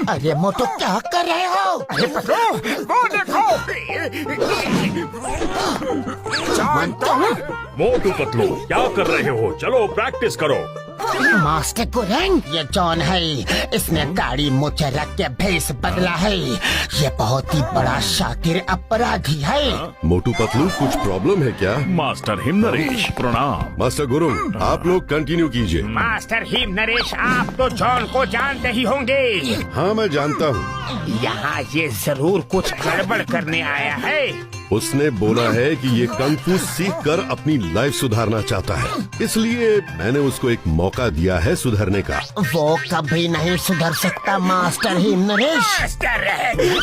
अरे मोटू क्या कर रहे हो? अरे पकड़ो, वो देखो। मोटू पतलू क्या कर रहे हो? चलो प्रैक्टिस करो। मास्टर गुरंग, ये जॉन है। इसने गाड़ी मुझे रख के भेस बदला है। ये बहुत ही बड़ा शातिर अपराधी है। मोटू पतलू कुछ प्रॉब्लम है क्या? मास्टर हिम नरेश प्रणाम। मास्टर गुरुंग आप लोग कंटिन्यू कीजिए। मास्टर हिम नरेश, आप तो जॉन को जानते ही होंगे। हाँ मैं जानता हूँ। यहाँ ये जरूर कुछ गड़बड़ करने आया है। उसने बोला है कि ये कंग फू सीख कर अपनी लाइफ सुधारना चाहता है, इसलिए मैंने उसको एक मौका दिया है सुधरने का। वो कभी नहीं सुधर सकता मास्टर हिम नरेश। मास्टर,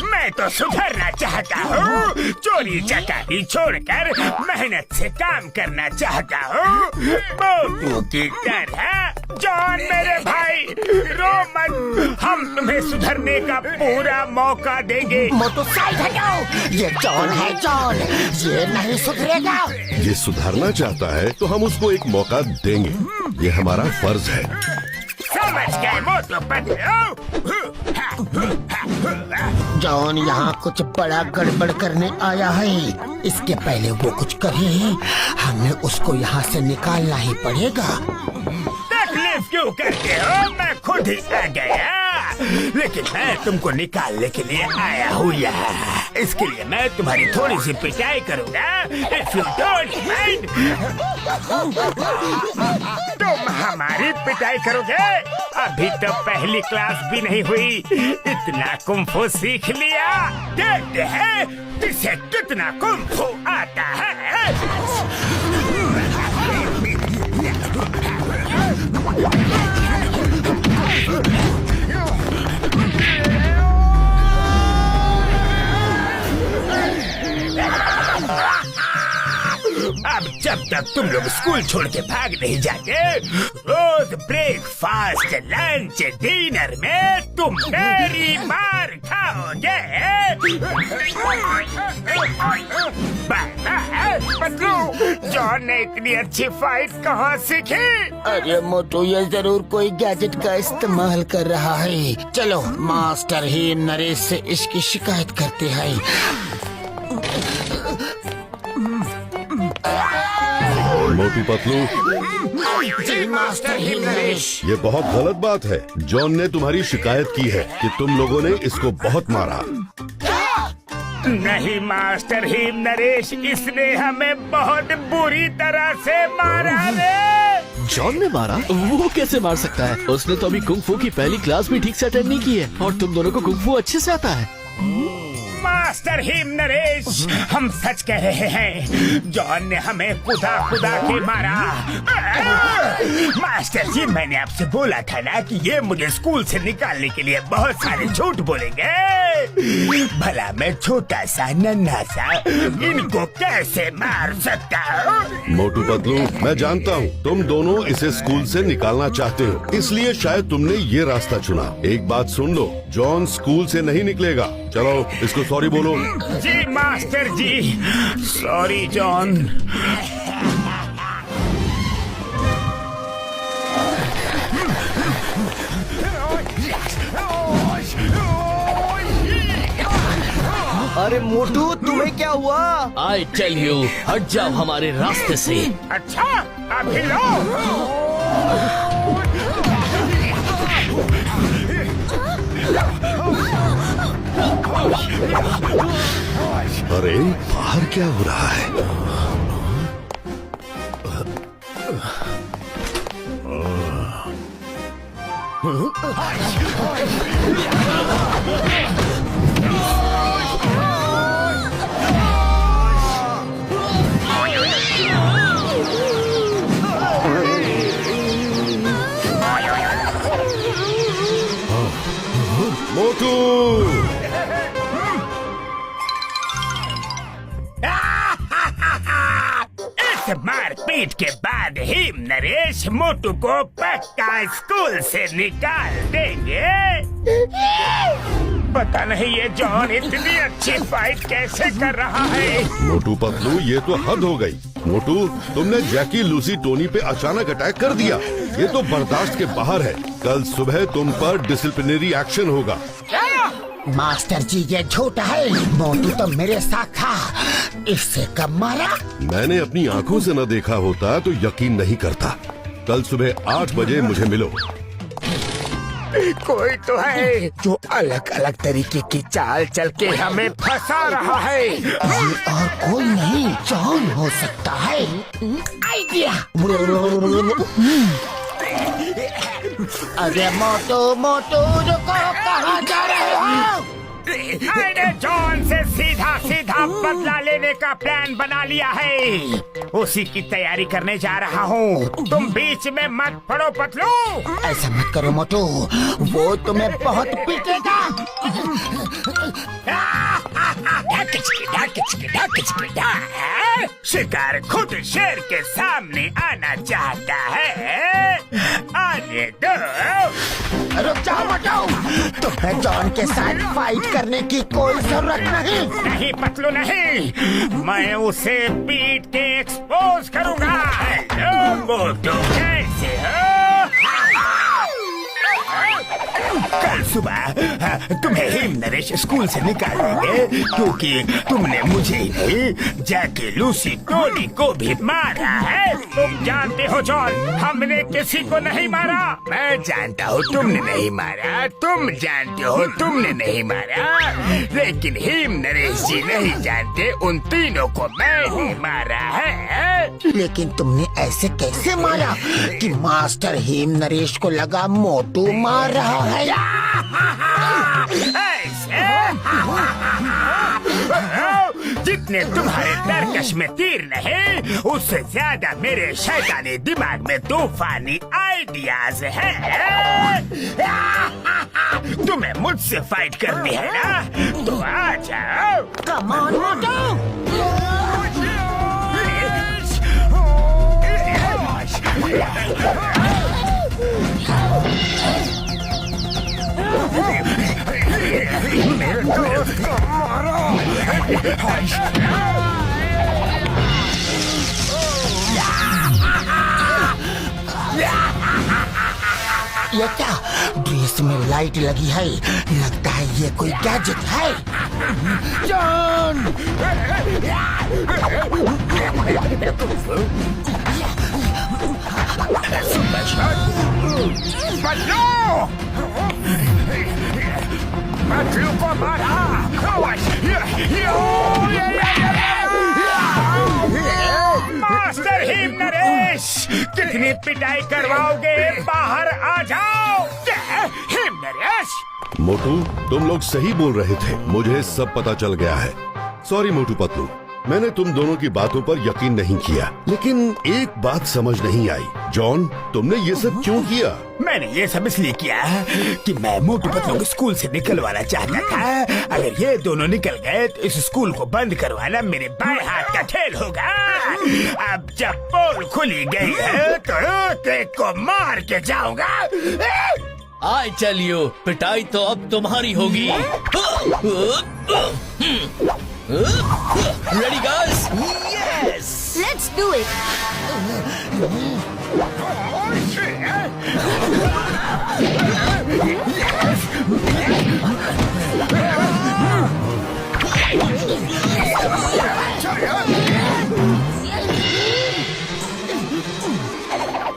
मैं तो सुधरना चाहता हूँ। चोरी चकारी छोड़कर मेहनत से काम करना चाहता हूँ, मोटू की तरह। जॉन मेरे भाई, रो मत, हम तुम्हें सुधरने का पूरा मौका देंगे। मोटू साइड हटाओ, ये जॉन है जॉन, ये नहीं सुधरेगा। ये सुधरना चाहता है तो हम उसको एक मौका देंगे, ये हमारा फर्ज है। समझ गए मोटू पतलू। जॉन यहाँ कुछ बड़ा गड़बड़ करने आया है। इसके पहले वो कुछ करे, हमें उसको यहाँ से निकालना ही पड़ेगा। तकलीफ क्यों करते हो? मैं खुद ही आ गया, लेकिन मैं तुमको निकालने के लिए आया हूँ यहाँ। इसके लिए मैं तुम्हारी थोड़ी सी पिटाई करूँगा। If you don't mind, तुम हमारी पिटाई करोगे? अभी तो पहली क्लास भी नहीं हुई, इतना कुंफू सीख लिया। देखते हैं तुझे कितना कुंफू आता है। अब जब तक तुम लोग स्कूल छोड़ के भाग नहीं जाते, रोज ब्रेकफास्ट, लंच, डिनर में तुम मेरी मार खाओगे। पतलू, जॉन ने इतनी अच्छी फाइट कहाँ सीखी? अरे मोटू, ये जरूर कोई गैजेट का इस्तेमाल कर रहा है। चलो मास्टर हिम नरेश से इसकी शिकायत करते हैं। मोटू पतलू, जी मास्टर हिम नरेश। ये बहुत गलत बात है। जॉन ने तुम्हारी शिकायत की है कि तुम लोगों ने इसको बहुत मारा। नहीं मास्टर हिम नरेश, इसने हमें बहुत बुरी तरह से मारा रे। जॉन ने मारा? वो कैसे मार सकता है? उसने तो अभी कुंग फू की पहली क्लास भी ठीक से अटेंड नहीं की है, और तुम दोनों को कुंग फू अच्छे से आता है। मास्टर हिम नरेश, हम सच कह रहे हैं। जॉन ने हमें कुदा कुदा के मारा। मास्टर जी, मैंने आपसे बोला था ना कि ये मुझे स्कूल से निकालने के लिए बहुत सारे झूठ बोलेंगे। भला मैं छोटा सा नन्हा सा इनको कैसे मार सकता हूँ? मोटू पतलू, मैं जानता हूँ तुम दोनों इसे स्कूल से निकालना चाहते हो, इसलिए शायद तुमने ये रास्ता चुना। एक बात सुन लो, जॉन स्कूल से नहीं निकलेगा। चलो इसको सॉरी बोलो। जी मास्टर जी, सॉरी जॉन। अरे मोटू, तुम्हें क्या हुआ? आई टेल यू, हट जाओ हमारे रास्ते से। अच्छा, अभी लो। अरे बाहर क्या हो रहा है? मोटू, इस मारपीट के बाद हिम नरेश मोटू को पक्का स्कूल से निकाल देंगे। पता नहीं ये जॉन इतनी अच्छी फाइट कैसे कर रहा है। मोटू पतलू, ये तो हद हो गई। मोटू, तुमने जैकी, लूसी, टोनी पे अचानक अटैक कर दिया। ये तो बर्दाश्त के बाहर है। कल सुबह तुम पर डिसिप्लिनरी एक्शन होगा। मास्टर जी ये झूठा है, मोटू तो मेरे साथ था, इससे कब मारा? मैंने अपनी आंखों से न देखा होता तो यकीन नहीं करता। कल सुबह 8 बजे मुझे मिलो। कोई तो है जो अलग अलग तरीके की चाल चल के हमें फंसा रहा है। ये और कोई नहीं, जॉन हो सकता है। आइडिया। अरे मोटू मोटू रुको, कहाँ जा रहे हो? मैंने जॉन से सीधा सीधा बदला लेने का प्लान बना लिया है, उसी की तैयारी करने जा रहा हूँ। तुम बीच में मत पड़ो पतलू। ऐसा मत करो मोटू, वो तुम्हें बहुत पीटेगा। शिकार खुद शेर के सामने आना चाहता है, आने दो। रुक जाओ मोटू, तुम्हें जॉन के साथ फाइट करने की कोई जरूरत नहीं। नहीं पतलू नहीं, मैं उसे पीट के एक्सपोज करूंगा। हेलो मोटू, कैसे हो? कल सुबह तुम्हें हिम नरेश स्कूल से निकाल देंगे, क्योंकि तुमने मुझे ही नहीं जैकी लूसी टोनी को भी मारा है। तुम जानते हो जॉन, हमने किसी को नहीं मारा। मैं जानता हूँ तुमने नहीं मारा, तुम जानते हो तुमने नहीं मारा, लेकिन हिम नरेश जी नहीं जानते उन तीनों को मैंने मारा है। लेकिन तुमने ऐसे कैसे मारा कि मास्टर हेम नरेश को लगा मोटू मार रहा है? जितने तुम्हारे तरकश में तीर नहीं, उससे ज्यादा मेरे शैतानी दिमाग में तूफानी आइडियाज हैं। तुम्हें मुझसे फाइट करनी है ना, तो आ जाओ। कम ऑन मोटू। मेरे दोस्त को मारो। ये क्या ड्रेस में लाइट लगी है? लगता है ये कोई गैजेट है। जॉन! Super shot. पतलू को मारा। मास्टर हिम नरेश, कितनी पिटाई करवाओगे? बाहर आ जाओ। हिम नरेश, मोटू तुम लोग सही बोल रहे थे, मुझे सब पता चल गया है। सॉरी मोटू पतलू, मैंने तुम दोनों की बातों पर यकीन नहीं किया। लेकिन एक बात समझ नहीं आई, जॉन तुमने ये सब क्यों किया? मैंने ये सब इसलिए किया कि मैं मोटू पतलू को स्कूल से निकलवाना चाहता था। अगर ये दोनों निकल गए तो इस स्कूल को बंद करवाना मेरे बाएं हाथ का खेल होगा। अब जब पोल खुली गई है तो एक को मार के जाऊंगा। आई टेल यू, पिटाई तो अब तुम्हारी होगी। Ready guys? Yes! Let's do it!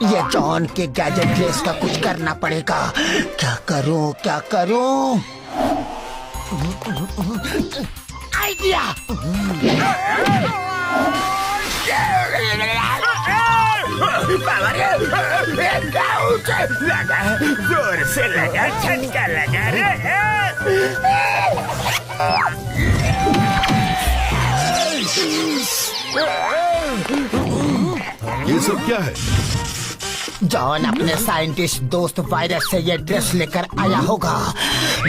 ये जॉन के गैजेट ड्रेस का कुछ करना पड़ेगा। क्या करूं क्या करूं? आइडिया! लगा, जोर से लगा, झटका लगा रे। ये सब क्या है? जॉन अपने साइंटिस्ट दोस्त वायरस से ये ड्रेस लेकर आया होगा,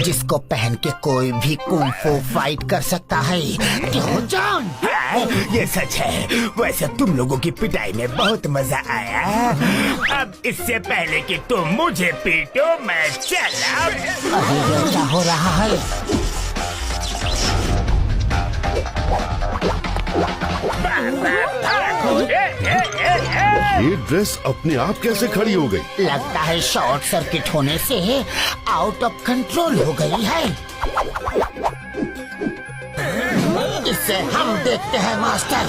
जिसको पहन के कोई भी कुंग फू फाइट कर सकता है। क्यों जॉन? ये सच है। वैसे तुम लोगों की पिटाई में बहुत मजा आया। अब इससे पहले कि तुम मुझे पीटो, मैं चला। अरे ये क्या हो रहा है? ये ड्रेस अपने आप कैसे खड़ी हो गई? लगता है शॉर्ट सर्किट होने से आउट ऑफ कंट्रोल हो गई है। इससे हम देखते हैं मास्टर।